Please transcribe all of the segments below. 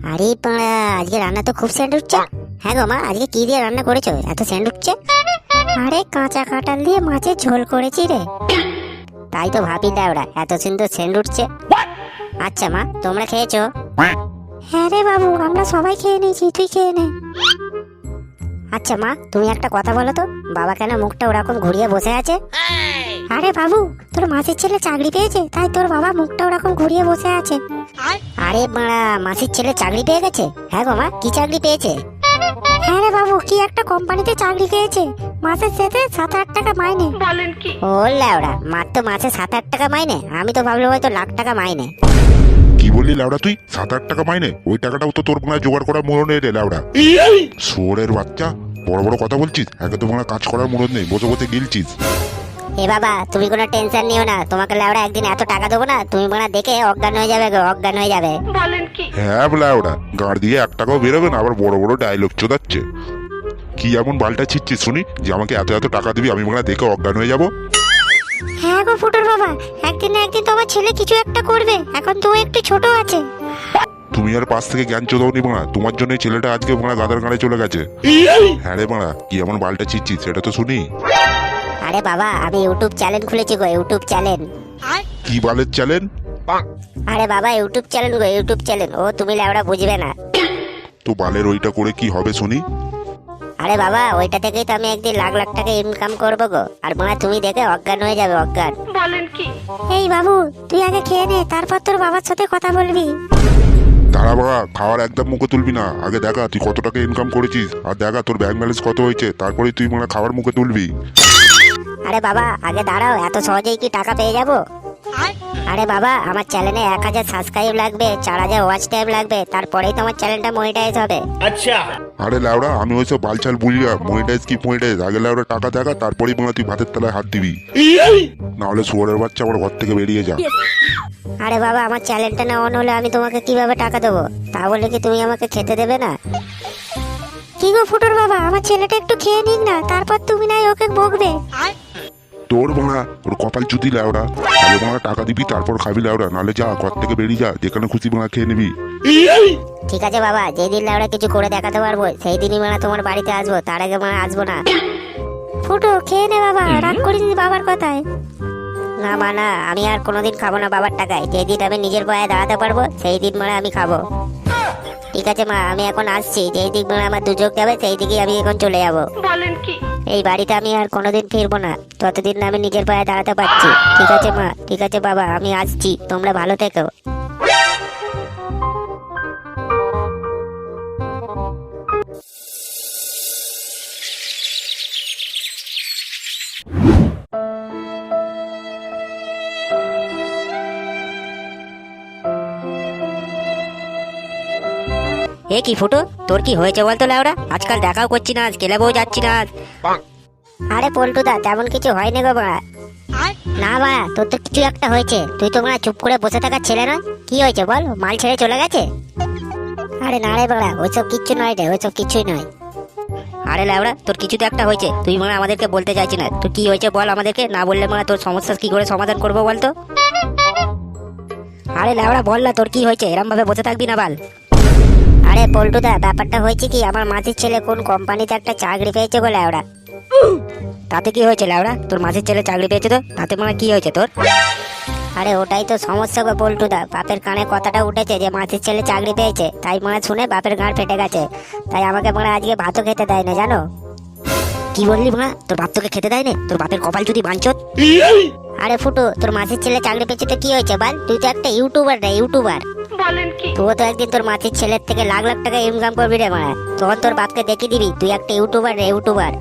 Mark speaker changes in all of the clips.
Speaker 1: আরে পাড়া, আজকে রান্না তো খুব সেন্ট উঠছে। হ্যাঁ গো মা, আজকে কি দিয়ে রান্না করেছো এত সেন্ট উঠছে? আরে কাঁচা কাঁঠাল দিয়ে মাছের ঝোল করেছি রে। তাই তো ভাবি ওরা এত সুন্দর সেন্ট উঠছে। আচ্ছা মা, তোমরা খেয়েছো? হ্যাঁ রে বাবু, আমরা সবাই খেয়ে নিয়েছি, তুই খেয়ে নে। আচ্ছা মা, তুমি একটা কথা বলো তো, বাবা কেন মুখটা ওরকম ঘুরিয়ে বসে আছে? আরে বাবু, তোর মাসির ছেলে চাকরি পেয়েছে, তাই তোর বাবা মুখটা ওরকম ঘুরিয়ে বসে আছে। আরে মারা, মাসির ছেলে চাকরি পেয়ে গেছে? হ্যাঁ গো মা, কি চাকরি পেয়েছে? হ্যাঁ রে বাবু, কি একটা কোম্পানিতে চাকরি পেয়েছে, মাসের শেষে 7-8 টাকা মাইনে। বলেন কি? ও ল্যাওড়া, মাত্র মাসে 7-8 টাকা মাইনে? আমি তো ভাবলাম হয়তো লাখ টাকা মাইনে।
Speaker 2: কি বললি লাউড়া তুই? 7-8 টাকা মাইনে? ওই টাকাটাও তো তোর মনে হয় জোগাড় করার মূল্য নেই রে লাউড়া। শুয়োরের বাচ্চা, বড় বড় কথা বলছিস, একে তো মনে হয় কাজ করার মূল্য নেই, বসে বসে গিলছিস।
Speaker 1: এ বাবা, তুমি কোনো টেনশন নিও না, তোমাকে লাউড়া একদিন এত টাকা দেবো না, তুমি মানে দেখে অজ্ঞান হয়ে যাবে গো, অজ্ঞান হয়ে যাবে। বলেন কি?
Speaker 2: হ্যাঁ লাউড়া, গাঁড় দিয়ে 1 টাকাও বেরোবে না, আবার বড় বড় ডায়লগ চোদাচ্ছে। কি এমন বালটা ছিচ্ছিস শুনি যে আমাকে এত এত টাকা দিবি, আমি মনে দেখে অজ্ঞান হয়ে যাবো?
Speaker 1: হ্যাঁ গো ফুটোর বাবা, একদিন না একদিন তোমার ছেলে কিছু একটা করবে, এখন তো ও একটু ছোট আছে।
Speaker 2: তুমি আর পাশ থেকে জ্ঞান চোদাওনি বাড়া, তোমার জন্য ছেলেটা আজকে বাড়া গাদার গাড়ে চলে গেছে। হ্যাঁ রে বাড়া, কি এমন বালটা ছিচ্ছিস সেটা তো শুনি।
Speaker 1: আরে বাবা, আমি ইউটিউব চ্যানেল খুলেছি গো, ইউটিউব চ্যানেল।
Speaker 2: কি বালের চ্যানেল?
Speaker 1: আরে বাবা, ইউটিউব চ্যানেল গো, ইউটিউব চ্যানেল। ও তুমি লাউড়া বুঝবে না।
Speaker 2: তো বালের ওইটা করে কি হবে শুনি?
Speaker 1: আরে বাবা, ওইটা থেকেই তো আমি একদিন লাখ লাখ টাকা ইনকাম করবো গো, আর মনে তুমি দেখে অজ্ঞান হয়ে যাবে, অজ্ঞান। বলেন কি? এই বাবু, তুই আগে খেয়ে নে, তারপর তোর বাবার সাথে কথা বলবি।
Speaker 2: দাঁড়া বাবা, খাওয়ার একদম মুখে তুলবি না, আগে দেখা তুই কত টাকা ইনকাম করেছিস, আর দেখা তোর ব্যাংক ব্যালেন্স কত হয়েছে, তারপরে তুই মানে খাওয়ার মুখে তুলবি।
Speaker 1: আরে বাবা, আগে দাঁড়াও, এত সহজেই কি টাকা পেয়ে যাবো? আরে বাবা, আমার চ্যানেলে 1000 সাবস্ক্রাইব লাগবে, 4000 ওয়াচ টাইম লাগবে, তারপরেই তো আমার চ্যানেলটা মনিটাইজ হবে।
Speaker 3: আচ্ছা।
Speaker 2: আরে লাউড়া, আমি ওইসব বালছাল বুঝি না, মনিটাইজ কি মনিটাইজ, আগে লাউড়া টাকা দেখা, তারপরেই মানে তুই ভাতের তলায় হাত দিবি, না হলে শুয়োরের বাচ্চা আমার ঘর থেকে বেরিয়ে যা।
Speaker 1: আরে বাবা, আমার চ্যানেলটা না অন হলে আমি তোমাকে কিভাবে টাকা দেবো? তা বলে কি তুমি আমাকে খেতে দেবে না? কি গো ফুটোর বাবা, আমার ছেলেটা একটু খেয়ে নিক না, তারপর তুমি নাই ওকে বকবে।
Speaker 2: তোর বাড়া, ওর কপাল চুদি লাউড়া, আগে বাড়া টাকা দিবি তারপর খাবি লাউড়া, নাহলে যা ঘর থেকে বেরিয়ে যা, যেখানে খুশি বাড়া খেয়ে নিবি।
Speaker 1: ঠিক আছে বাবা, যেদিন লাউড়া কিছু করে দেখাতে পারবো সেই দিনই মানে তোমার বাড়িতে আসবো, তার আগে মানে আসবো না। ফুটো খেয়ে নে বাবা, রাগ করিস বাবার কথায়। না মা না, আমি আর কোনোদিন খাবো না বাবার টাকায়, যেদিন আমি নিজের পায়ে দাঁড়াতে পারবো সেই দিন মানে আমি খাবো। ঠিক আছে মা, আমি এখন আসছি, যেই দিক মানে আমার দুযোগ যাবে সেই দিকেই আমি এখন চলে যাবো। বলেন কি? এই বাড়িতে আমি আর কোনোদিন ফিরবো না, ততদিন না আমি নিজের পায়ে দাঁড়াতে পারছি। ঠিক আছে মা, ঠিক আছে বাবা, আমি আসছি, তোমরা ভালো থেকো। এ কি ফুটো, তোর কি হয়েছে বলতো লাউরা? আজকাল দেখাও করছি না, ক্লাবেও যাচ্ছি না। আরে পল্টুদা, তেমন কিছু হয়নি গো বাড়া। না বাড়া, তোর তো কিছু একটা হয়েছে, তুই তো মানে চুপ করে বসে থাকার ছেলে নয়। কি হয়েছে বল, মাল ছেড়ে চলে গেছে? আরে না রে বাড়া, ওইসব কিচ্ছু নয় রে, ওইসব কিছুই নয়। আরে লাউরা, তোর কিছু তো একটা হয়েছে, তুই মানে আমাদেরকে বলতে চাইছি না, তোর কি হয়েছে বল আমাদেরকে, না বললে মানে তোর সমস্যা কি করে সমাধান করবো বলতো? আরে লাউরা বল না, তোর কি হয়েছে, এরম ভাবে বসে থাকবি না বাল। আরে পল্টুদা, ব্যাপারটা হয়েছে কি, আমার মাসির ছেলে কোন কোম্পানিতে একটা চাকরি পেয়েছে গো লাউরা। তাতে কি হয়েছে লাউরা, তোর মাসির ছেলে চাকরি পেয়েছে তো তাতে মানে কি হয়েছে তোর? আরে ওটাই তো সমস্যা গো পল্টুদা, বাপের কানে কথাটা উঠেছে যে মাসির ছেলে চাকরি পেয়েছে, তাই মানে শুনে বাপের গাঁড় ফেটে গেছে, তাই আমাকে মানে আজকে ভাতও খেতে দেয় না, জানো? কি বললি মা, তোর বাপ তোকে খেতে দেয় না? তোর বাপের কপাল যদি বাঞ্চত। আরে ফুটু, তোর মাসির ছেলে চাকরি পেয়েছে তো কি হয়েছে বল, তুই তো একটা ইউটিউবার রে, ইউটিউবার। বলেন কি? তুইও তো একদিন তোর মাসির ছেলের থেকে লাখ লাখ টাকা ইনকাম করবি রে মারা, তখন তোর বাপকে দেখিয়ে দিবি তুই একটা ইউটিউবার রে, ইউটিউবার।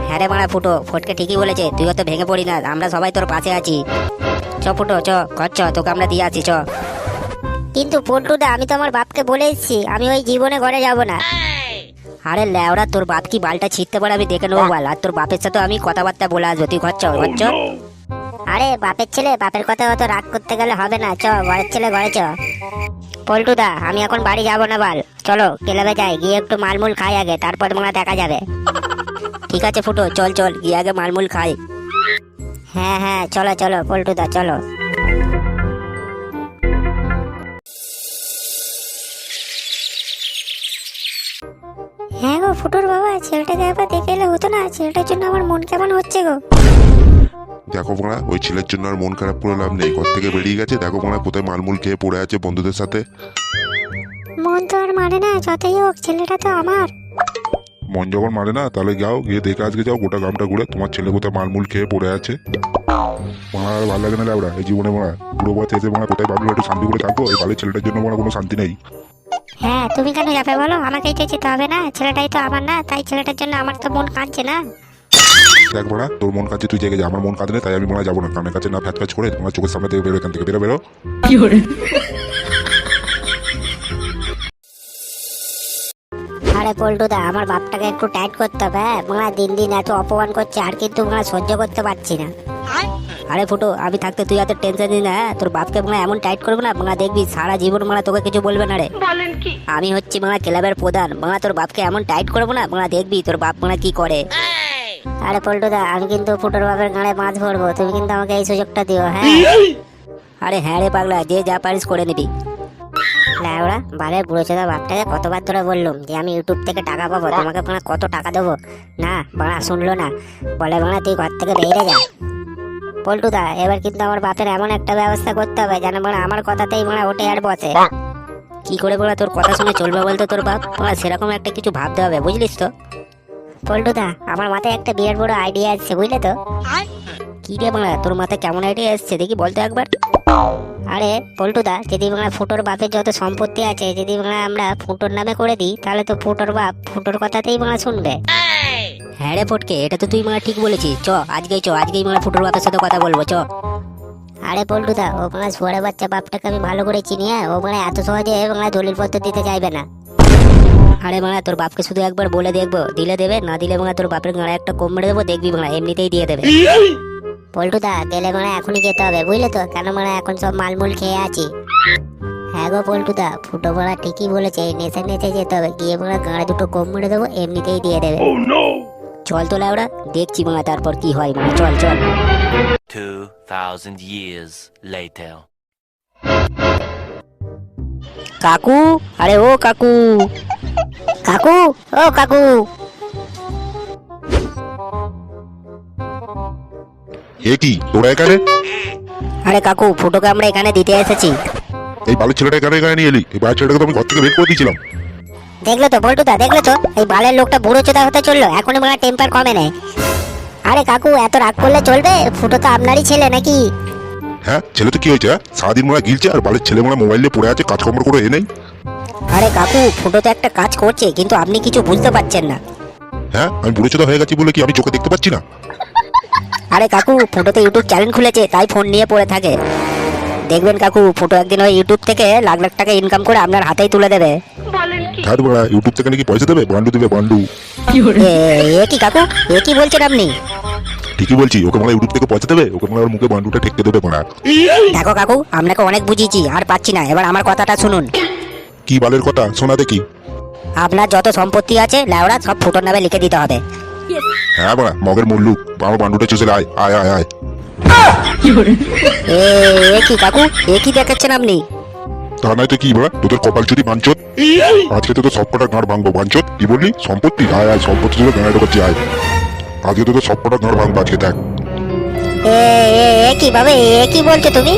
Speaker 1: হ্যাঁ রে মারা ফুটো, ফটকে ঠিকই বলেছে, তুইও তো ভেঙে পড়ি না, আমরা সবাই তোর পাশে আছি। চ ফুটো চ, ঘর চ, তোকে আমরা দিয়ে আছি চ। কিন্তু পল্টুদা, আমি তো আমার বাপকে বলে এসেছি আমি ওই জীবনে ঘরে যাব না। আরে ল্যাওড়া, তোর বাপ কি বালটা ছিঁড়তে পারে আমি দেখে নেবো বাল, আর তোর বাপের সাথে আমি কথাবার্তা বলে আসবো, তুই ঘর চ, ঘর চ। আরে বাপের ছেলে, বাপের কথা অত রাগ করতে গেলে হবে না, চ ঘরের ছেলে ঘরে চ। পল্টুদা, আমি এখন বাড়ি যাব না বাল, চলো ক্লাবে যাই, গিয়ে একটু মালমুল খাই আগে, তারপর মনে দেখা যাবে। ঠিক আছে ফুটো, চল চল, গিয়ে আগে মালমুল খাই। হ্যাঁ হ্যাঁ, চলো চলো পল্টুদা, চলো। ফুটোর বাবা, ছেলেটাকে একবার দেখে এলে হতো না? ছেলেটার জন্য আমার মন কেমন হচ্ছে গো।
Speaker 2: দেখো মারা, ওই ছেলের জন্য আর মন খারাপ করে লাভ নেই। ঘর থেকে বেরিয়ে গেছে, দেখো মারা কোথায় মালমুল খেয়ে পড়ে আছে বন্ধুদের সাথে।
Speaker 1: মন তো আর মানে না, যতই হোক ছেলেটা তো আমার।
Speaker 2: মন যখন মানে না, তাহলে যাও গিয়ে দেখে আজকে যাও গোটা গ্রামটা ঘুরে তোমার ছেলে কোথায় মালমুল খেয়ে পড়ে আছে। মারা আর ভালো লাগে না লাউড়া এই জীবনে। মারা বুড়ো বয়সে এসে মারা কোথায় ভাবলো একটু শান্তি করে থাকবো, এই বালের ছেলেটার জন্য মারা কোনো শান্তি নেই।
Speaker 1: হ্যাঁ, তুমি কেন যাবে বলো? আমাকেই তো যেতে হবে না? ছেলেটাই তো আমার না, তাই ছেলেটার জন্য আমার তো মন কাঁদছে না।
Speaker 2: দেখ মারা, তোর মন কাছে তুই জেগে যা, আমার মন কাঁদে না, তাই আমি মারা যাবো না। কানের কাছে না ফ্যাচ ফ্যাচ করে তোমার চোখের সামনে থেকে বেরো, এখান থেকে বেরো বেরো।
Speaker 1: আরে পল্টুদা, আমার বাপটাকে একটু টাইট করতে হবে। হ্যাঁ মারা, দিন দিন এত অপমান করছে আর কিন্তু মারা সহ্য করতে পারছি না। আরে ফুটো, আমি থাকতে তুই এত টেনশন নিস না। তোর বাপকে মারা এমন টাইট করবে না, মারা দেখবি সারা জীবন মারা তোকে কিছু বলবে না রে। আমি হচ্ছি মারা ক্লাবের প্রধান, মারা তোর বাপকে এমন টাইট করবো না, মারা দেখবি তোর বাপ মারা কি করে। আরে পল্টুদা, আমি কিন্তু ফুটোর বাপের গাঁড়ে মাছ ভরবো, তুমি কিন্তু আমাকে এই সুযোগটা দিও। হ্যাঁ আরে হ্যাঁ রে পাগলা, যে যা পারিস করে নিবি। ওরা বারে বুড়ো চোদা বাপটাকে কতবার ধরে বললুম যে আমি ইউটিউব থেকে টাকা পাবো, তোমাকে বাড়া কত টাকা দেবো। না বাড়া শুনলো না, বলে বাড়া তুই ঘর থেকে বেরিয়ে যা। পল্টুদা, এবার কিন্তু আমার বাপের এমন একটা ব্যবস্থা করতে হবে যেন বাড়া আমার কথাতেই বাড়া ওঠে আর বসে। কি করে বলা তোর কথা শুনে চলবে বলতো তোর বাপ? বাড়া সেরকম একটা কিছু ভাবতে হবে, বুঝলিস তো? পল্টুদা, আমার মাথায় একটা বিরাট বড় আইডিয়া আসছে, বুঝলে তো? কি রে বাড়া, তোর মাথায় কেমন আইডিয়া এসছে দেখি, বলতে একবার। আরে পল্টুদা, যদি আমরা ফুটোর বাপের যত সম্পত্তি আছে যদি আমরা ফুটোর নামে করে দিই, তাহলে তো ফুটোর বাপ ফুটোর কথাতেই শুনবে। হ্যাঁ রে ফটকে, এটা তো তুই ঠিক বলেছিস। চ আজকেই ফুটোর বাপের সাথে কথা বলবো, চ। আরে পল্টুদা, ও সোয়ারে বাচ্চা বাপটাকে আমি ভালো করে চিনি। ও এত সহজে দলিল পত্র দিতে চাইবে না। আরে তোর বাপকে শুধু একবার বলে দেখবো, দিলে দেবে, না দিলে তোর বাপের গাঁড়ে একটা কম মেরে দেবো, দেখবি এমনিতেই দিয়ে দেবে। পল্টুদা, গেলে এখনই যেতে হবে, বুঝলে তো? কেন এখন সব মালমুল খেয়ে আছি। হ্যাঁ গো পল্টুদা, ফুটো ঠিকই বলেছে, নেচে নেচে যেতে হবে, গিয়ে গাঁড়ে দুটো কম মেরে দেবো, এমনিতেই দিয়ে দেবে। চল তো লাউড়া, দেখছি তারপর কি হয়। চল চল।
Speaker 3: 2000 years later.
Speaker 1: কাকু, আরে ও কাকু, কাকু, ও কাকু।
Speaker 2: এ কি তোরা এখানে?
Speaker 1: আরে কাকু, ফুটোকে আমরা এখানে দিতে এসেছি।
Speaker 2: এই বালের ছেলেটা এখানে এখানে নিয়ে এলি? এই বালের ছেলেটাকে তো আমি ঘর থেকে বের করে দিয়েছিলাম।
Speaker 1: দেখলো তো পল্টুদা, দেখলো তো? এই বালের লোকটা বুড়ো চোদা হতে চললো, এখনই টেম্পার কমে নেই। আরে কাকু, এত রাগ করলে চলবে? ফুটো তো আপনারই ছেলে নাকি?
Speaker 2: হ্যাঁ, ছেলে তো কি হয়েছে? সারাদিন মোড়া গিলছে আর বালের ছেলে মোড়া মোবাইল নিয়ে পড়ে আছে, কাজকর্ম করে এ নেই।
Speaker 1: আরে কাকু, ফুটো তো একটা কাজ করছে, কিন্তু আপনি কিছু বুঝতে পারছেন না।
Speaker 2: হ্যাঁ, আমি বুড়ো চোদা হয়ে গেছি বলে কি আমি চোখে দেখতে পাচ্ছি না?
Speaker 1: আরে কাকু, ফুটো তো ইউটিউব চ্যানেল খুলেছে, তাই ফোন নিয়ে পড়ে থাকে। দেখবেন কাকু, ফুটো একদিন ওই ইউটিউব থেকে লাখ লাখ টাকা ইনকাম করে আপনার হাতেই তুলে দেবে।
Speaker 2: হ্যাঁ বড়া, ইউটিউব থেকে নাকি পয়সা দেবে, বান্ডু দেবে বান্ডু।
Speaker 1: এ কি কাকু, এ কি বলছেন আপনি?
Speaker 2: ঠিকই বলছি, ওকে মানে ইউটিউব থেকে পয়সা দেবে, ওকে মানে ওর মুখে বান্ডুটা ঠেকতে দেবে বড়া।
Speaker 1: দেখো কাকু, আপনাকে অনেক বুঝিয়েছি, আর পাচ্ছি না, এবার আমার কথাটা শুনুন।
Speaker 2: কি বালের কথা শোনা দেখি?
Speaker 1: আপনার যত সম্পত্তি আছে লেওড়া সব ফুটোর নামে লিখে দিতে হবে।
Speaker 2: হ্যাঁ বড়া, মগের মুল্লুক, আমার বান্ডুটা চুষে আয় আয় আয় আয়।
Speaker 1: এ কি কাকু, এ কি দেখাচ্ছেন আপনি?
Speaker 2: তা নয় তো কি বড়া, তোদের কপাল চুরি বাঞ্চত। আজকে তোদের সব কটা গাঁড় ভাঙবো বাঞ্চত। কি বললি? সম্পত্তি? আয় আয়, সম্পত্তি তোদের গাঁড়ে ঢোকাচ্ছি আয়। আজকে তোদের সব কটা গাঁড় ভাঙবো আজকে, দেখ।
Speaker 1: এ কি ভাবে, এ কি বলছো তুমি?